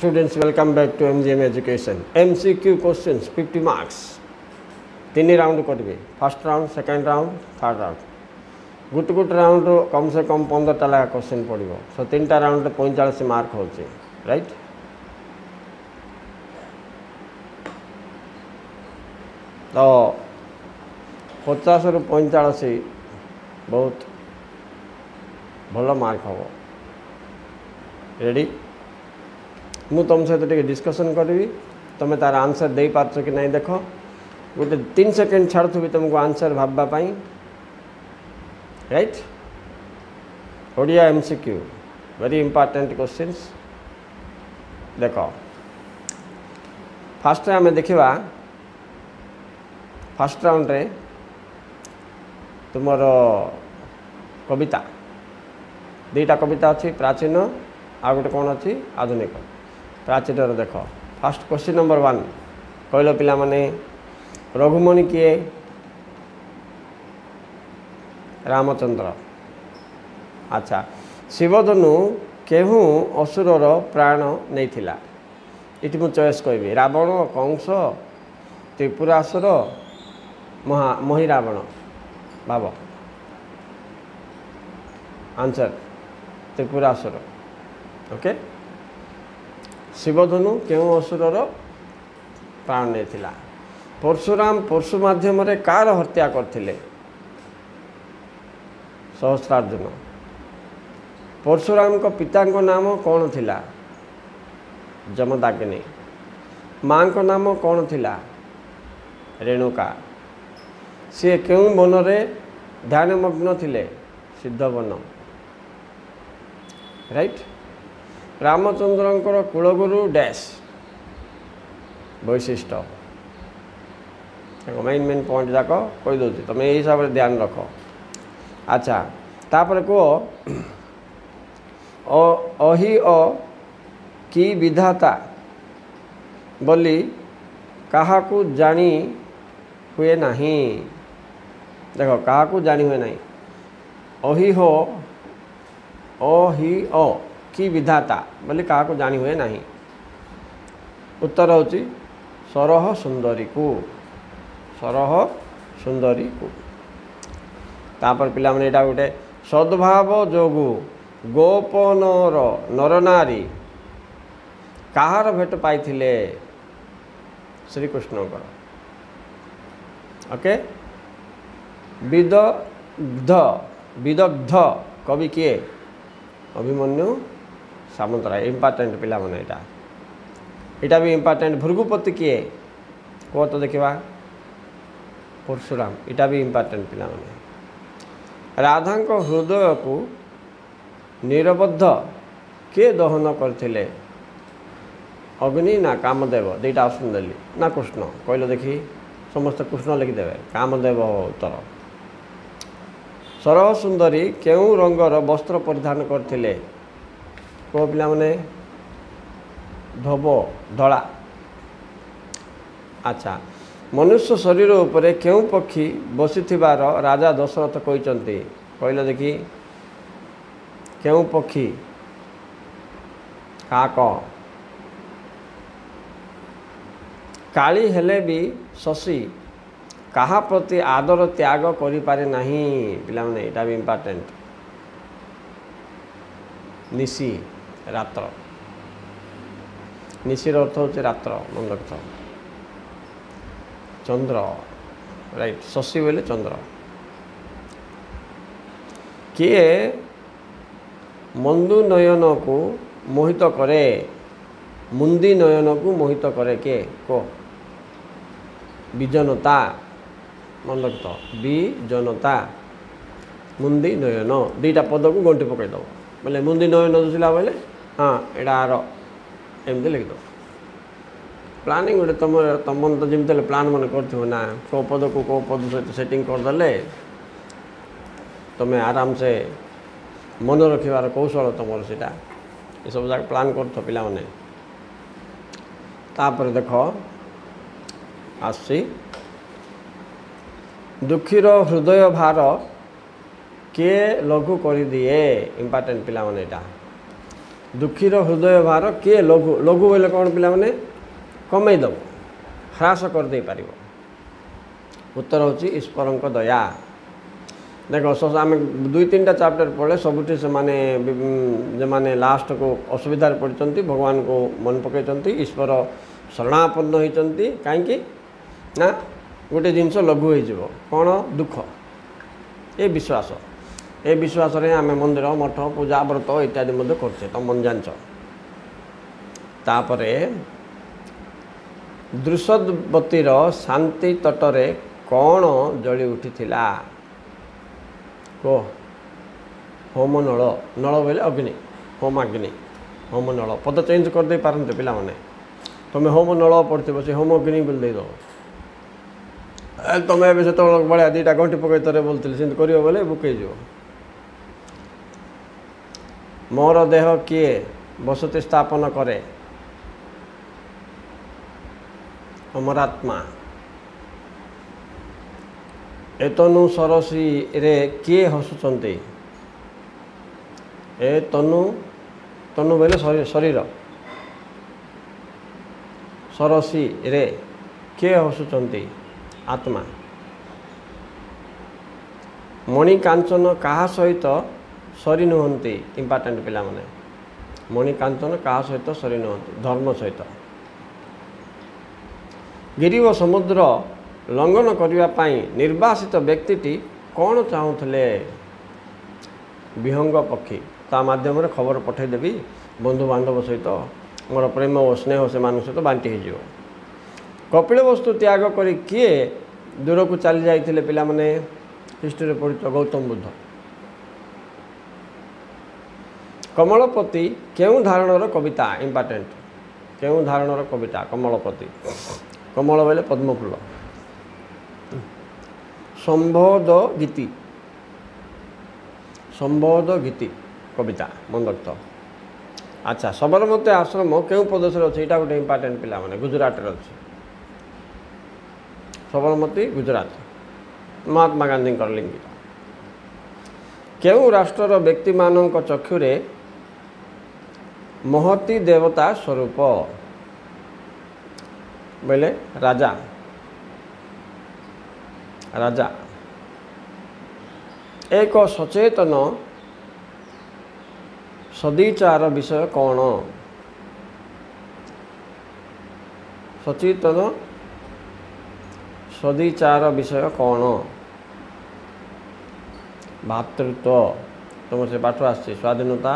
Students, welcome back to MGM Education. MCQ questions 50 marks. 3 round करेंगे, first round, second round, third round. गोटे गोटे round कम से कम 15टा लगा question पड़ो. सो 3टा राउंड 45 मार्क हो, राइट. तो 50 रु 45 बहुत भल मार्क हम. रेडी? मु तुम सहित डिस्कसन करी. तुम्हें तार आंसर दे पार्छ कि नहीं देख. गोटे 3 सेकेंड छाड़ुबी तुमको आंसर भाबाई. Right. Odia MCQ very important questions. देख फास्ट आम देखा फास्ट राउंड रे तुम कविता 2टा कविता अच्छी, प्राचीन आ गोटे कौन अच्छी आधुनिक. प्राचीन देख फास्ट क्वेश्चन नंबर 1 कहल पिला माने रघुमणि किए? रामचंद्र. अच्छा, शिवधनु केहू असुरर प्राण नहीं थिला? इटी मु चॉइस कहबी रावण, कंस, त्रिपुरासुर, मही रावण. भाव आंसर त्रिपुरासुर. ओके. शिवधनु केहू असुरर प्राण नहीं थिला? परशुराम परशु माध्यम कार हत्या करथिले? सहस्रार्जुन. परशुराम को पिता को नाम कौन थिला? जमदाग्नि. माँ को नाम कौन थिला? रेणुका. सी केउ वन रे ध्यानमग्न थिले? सिद्धवन. राइट. रामचंद्रंकर कुलगुरु डैश वैशिष्ट. मेन मेन पॉइंट जाक कही दौर तुम यही हिसाब से ध्यान रख. अच्छा, तापर कह अहि अ कि विधाता बोली काहाकू जानी हुए नहीं. देख काहाकू जानी हुए नहीं. अहि हो अहि अ कि विधाता बोली काहाकू जानी हुए नहीं. उत्तर होची सरह सुंदरी को. सरह सुंदरी को. तापर पिला माने एटा गोटे सद्भाव जोगु गोपनर नरनारी कहार भेट पाइथिले? श्रीकृष्ण. ओके. विदग्ध कवि किए? अभिमन्यु सामंतराय. इंपोर्टेंट पिला माने एटा भी इंपोर्टेंट. भृगुपति किए? कह तो देखा. परशुराम. इटा भी इंपोर्टेंट पिला माने. राधा को हृदय को निरबद्ध किए दहन करथिले? अग्नि ना कामदेव? 2टा ऑप्शन देली. ना कृष्ण? कहल देखी. समस्त कृष्ण लिखिदेवे. कामदेव उत्तर. सरह सुंदरी केउ रंगर वस्त्र परिधान करथिले? को पिला माने? धोब धला. अच्छा, मनुष्य शरीर उपरे केउ पक्षी बसिथिबार राजा दशरथ कहिसंती? कहले देखी. केउ पक्षी? काक. काली हेले भी शशी कहा प्रति आदर त्याग करि पारे नहीं? पिला माने एटा भी इंपोर्टेंट. निशी रात्र. निशीर अर्थ होचे रात्र. मन रख. चंद्र. राइट. शशी बोले चंद्र. किए मंदु नयन को मोहित करे? मुंदी नयन को मोहित करे के? को विजनता. मन रख. विजनता मुंदी नयन 2टा पद को गंटी पकड़ दो. बोले मुंदी नयन दुसला बोले हाँ एटा आर एमती लिखिद. प्लानिंग गोटे तुम तो जमी प्लान मन कर ना कौ पद को कौ पद सहित सेटिंग करदे तुम्हें आराम से मन रखार कौशल तुम से ये सब जगह प्लान कर पिला माने. तापर देख आसी दुखीर हृदय भार किए लघु कर दिए? इंपोर्टेंट पिला माने. दुखीर हृदय भार किए लघु लघु बोले कौन पिला माने कमेदब ह्रास करदे पार उत्तर होची ईश्वर दया देख आम 2-3टा चैप्टर पढ़े सबुठी से माने जे माने लास्ट को असुविधा पड़ते भगवान को मन पकई ईश्वर शरणापन्न होती कहीं ना गोटे जिनस लघु हो कौन दुख ये विश्वास रे आम मंदिर मठ पूजा व्रत इत्यादि करछे तुम मन जान तापरे दृषद्वतीर शांति तटरे कौन जली उठिथिला को होम नल नल बोले अग्नि होम नल पद चेंज कर दे पारते पिला माने तुम होम नल पड़े से होम अग्नि बोल दे दो तुम ए से भाया 2टा घंटी पकई तरे बोलते सेमती कर बोले बुकई जो मोर देह किए बसति स्थापन करे अमरात्मा एतनु सरसी रे किए हसुचंती ए तनु तनु बोले शरीर सरसी रे किए हसुचंती आत्मा मणि कांचन कहा सहित सरी नुहंती इंपोर्टेंट पिला माने मणि कांचन कहा सहित सरी नुहंती धर्म सहित गिरी व समुद्र लंघन करने निर्वासित व्यक्ति कौन चाहूले विहंग पक्षी ता माध्यम खबर पठेदेवी बंधु बांधव सहित मोर प्रेम और स्नेह से मान सहित बांटी हो कपिल वस्तु त्याग करी किए दूर को चली जाते पिला माने हिस्ट्री पढ़ित गौतम बुद्ध कमलपति केउं धारणर कविता इंपोर्टेंट केउं धारणर कविता कमलपति कमल बोले पद्मफूल संबोध गीति कविता मन रख अच्छा सबरमती आश्रम क्यों प्रदेश अच्छे यहाँ गोटे इंपोर्टेंट पिला माने गुजरात अच्छे सबरमती गुजरात महात्मा गांधी लिंग केउं राष्ट्र व्यक्ति मानक चक्षुरे महती देवता स्वरूप बोले राजा राजा एक सचेतन सदीचार विषय कौन सचेतन सदीचार विषय कौन भातृत्व तुम से पाठ आसी स्वाधीनता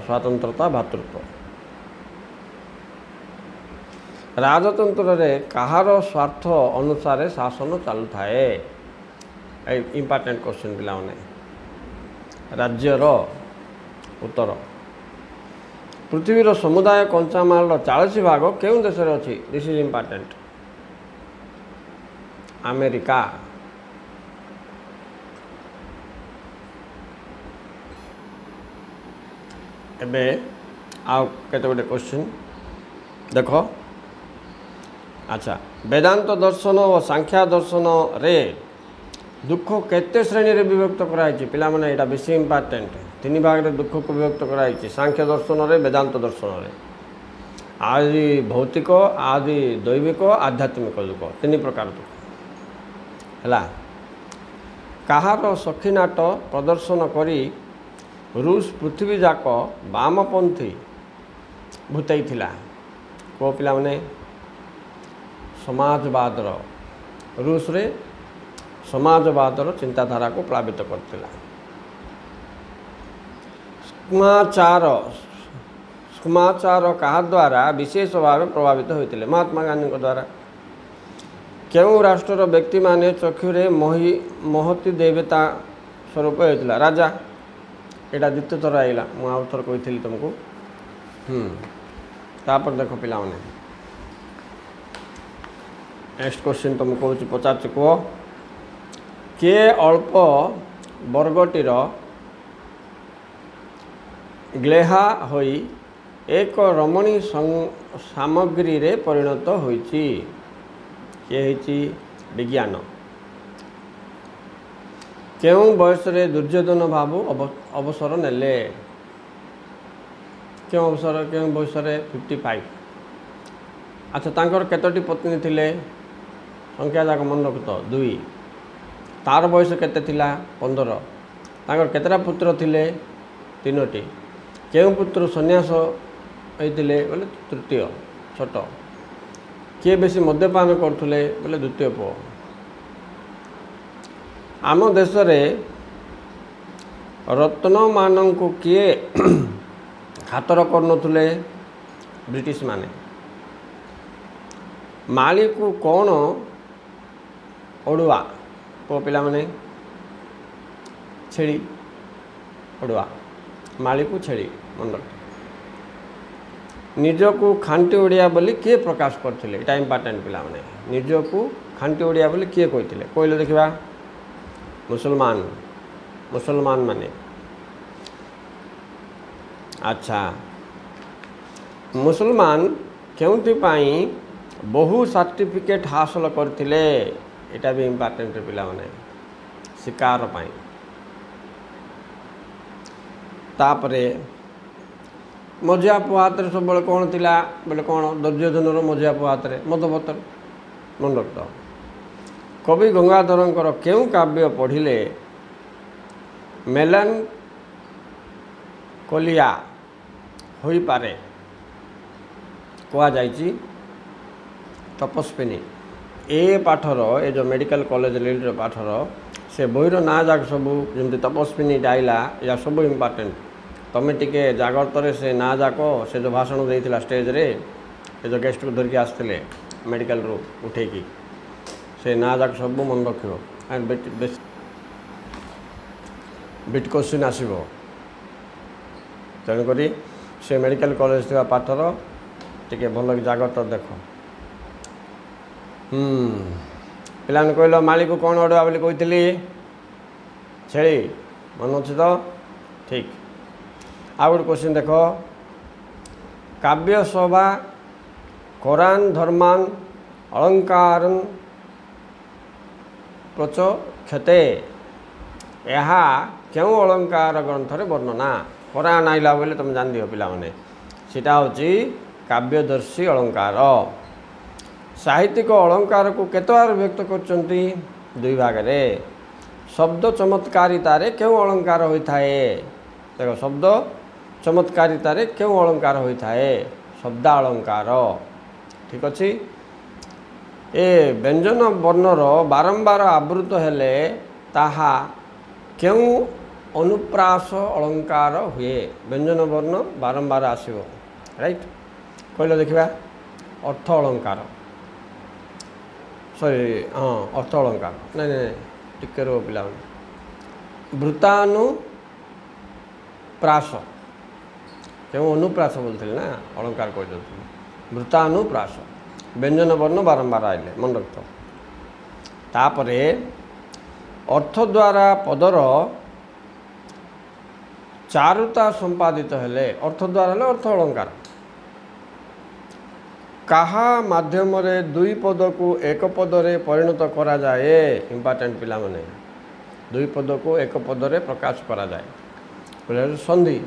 स्वतंत्रता भातृत्व राजतंत्र रे कहार स्वार्थ अनुसार शासन चालू थाए इंपोर्टेंट क्वेश्चन पिला माने राज्यर उत्तर पृथ्वीर समुदाय कंचामाल 40% केउं देश रे अछि दिस इज इंपोर्टेंट अमेरिका एबे आउ केते गोटे क्वेश्चन देखो अच्छा वेदांत दर्शन और सांख्या दर्शन रे दुख केते श्रेणी रे विभक्त कराई पिला माने एटा बेसी इंपोर्टेंट 3 भाग रे दुख को विभक्त कराई सांख्य दर्शन रे वेदांत दर्शन रे आदि भौतिक आदि दैविक आध्यात्मिक दुख 3 प्रकार दुख हला कहार सखीनाट प्रदर्शन करी रूस पृथ्वी जाक वामपंथी भूताई थिला को पिला माने समाजवादर रूस रे समाजवादर चिंताधारा को प्लावित करथिला स्कुमाचार कहा द्वारा विशेष भाव प्रभावित होते महात्मा गांधी द्वारा केउं राष्ट्र व्यक्ति माने चक्षुरे महती देवता स्वरूप होता राजा यहाँ द्वितीय थर आईला मुझे आउ थर कही तुमको तापर देख पिला माने नेक्स्ट क्वेश्चन तुम कह पचार कह किए अल्प वर्गटीर ग्लेहा होई एक रमणी सामग्री रे परिणत होईची किए होईची विज्ञान केउं बयस रे दुर्योधन बाबू अवसर नेले क्यों अवसर क्यों बयस 55। अच्छा तांकर केतोटी पत्नी थिले संख्या जाक मन रख तो 2। तार बयस केते थिला 15। तांकर केतरा पुत्र थिले 3टी। केउ पुत्र सन्यास होइतिले बोले तृतीय छोट। किए बेसी मद्यपान करथुले बोले द्वितीय पुओ। आम देश रे रत्न मानन को किए खातर करनथुले ब्रिटिश माने। माली को कौन ओडुआ पो पिला माने छेड़ी ओडुआ माली को छेड़ी मन निज को खांटी ओडिया बोली किए प्रकाश करथिले। एटा इंपोर्टेंट पिला माने निज को खांटी ओडिया बोली किए कहिथिले कहले देखिबा मुसलमान माने। अच्छा मुसलमान केउंथि पाई बहु सर्टिफिकेट हासिल करथिले एटा भी इंपोर्टेंट पिला माने शिकार पाई। तापरे मजिया पुओ हाथ में सब कौन थिला बोले कौन दुर्योधन मजिया पुओ हाथ में मद बोतल मन रख। कवि गंगाधरंकर केउ काव्य पढ़िले मेलन कोलिया होई पारे कहा जाइछि तपस्विनी। ए पाठर ए जो मेडिकल कॉलेज लीड पाठर से बहीर ना जाक सबू जमी तपस्विनी डायला या सब इम्पोर्टेंट। तमें टिके जागृत से ना जाक से जो भाषण देइथिला स्टेज रे से जो गेस्ट को धरिकी आसते मेडिकल रू उठेकी से ना जाक सब मन रखियो एंड बिट क्वेश्चन आसीबो। तेणुक से मेडिकल कॉलेज थी पाठर टिके भल जागृत देख। पिला कहल माली को कौन ओडुआ बोली कही छेड़ी मन अच्छे तो ठीक। आ गोटे क्वेश्चन देख काव्य शोभा कोरान धर्मान अलंकार प्रच क्षते यहाँ क्यों अलंकार ग्रंथ रे वर्णना कोरान आइला बोले तुम जान दियो पिला माने सीटा होची काव्यदर्शी अलंकार। साहित्यिक अलंकार को केते बार व्यक्त करचंती 2 भाग रे। शब्द चमत्कारिता रे क्यों अलंकार होता है देखो शब्द चमत्कारिता रे क्यों अलंकार होता है शब्द अलंकार ठीक अच्छे। ए व्यंजन वर्णर बारंबार आवृत हेले ताहा क्यों अनुप्रास अलंकार हुए व्यंजन वर्ण बारंबार आसो राइट कहले देखा अर्थ अलंकार सॉरी हाँ अर्थ अलंकार नहीं नहीं टिके रो पिला वृतानुप्रास क्यों अनुप्रास बोलते ना अलंकार कह वृतानुप्रास व्यंजन वर्ण बारंबार आइले मन रख। तापरे अर्थ द्वारा पदर चारुता संपादित हेले अर्थ द्वारा हेले अर्थ अलंकार। कहा माध्यम रे 2 पद को 1 पद रे परिणत करा जाए इंपोर्टेंट पिला माने 2 पद को 1 पद रे प्रकाश करा जाए संधि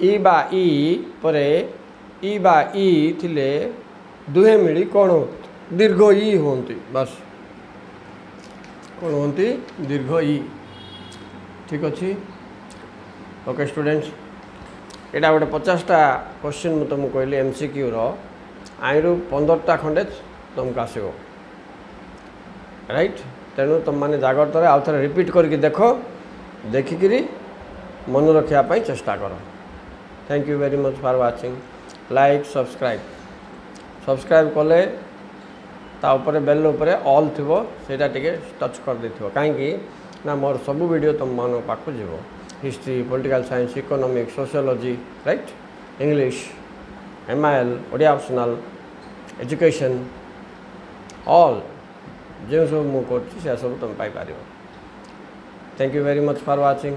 ई बा ई परे ई बा ई थिले दुहे मिली कौन दीर्घ ई होती बस कौन होती दीर्घ ई ठीक अच्छे। ओके स्टूडेंट्स यहाँ गोटे 50टा क्वेश्चन मुझे तुमको कहली MCQ रू 15टा खंडे तुमको आसो राइट। तेणु तुम मैंने जागृत आउ थे रिपीट करके देख देखिकी मन रखापी चेष्टा कर। Thank you very much for watching like subscribe कले तापर बेल उपरे ऑल थिबो सेटा टिके टच कर देथिबो काहेकि ना मोर सब वीडियो तुम मान पाखु जीवो history political science economics sociology right English MIL Odia optional education all जो सब मु करछि से सब तुम पाई पारिबो। Thank you very much for watching.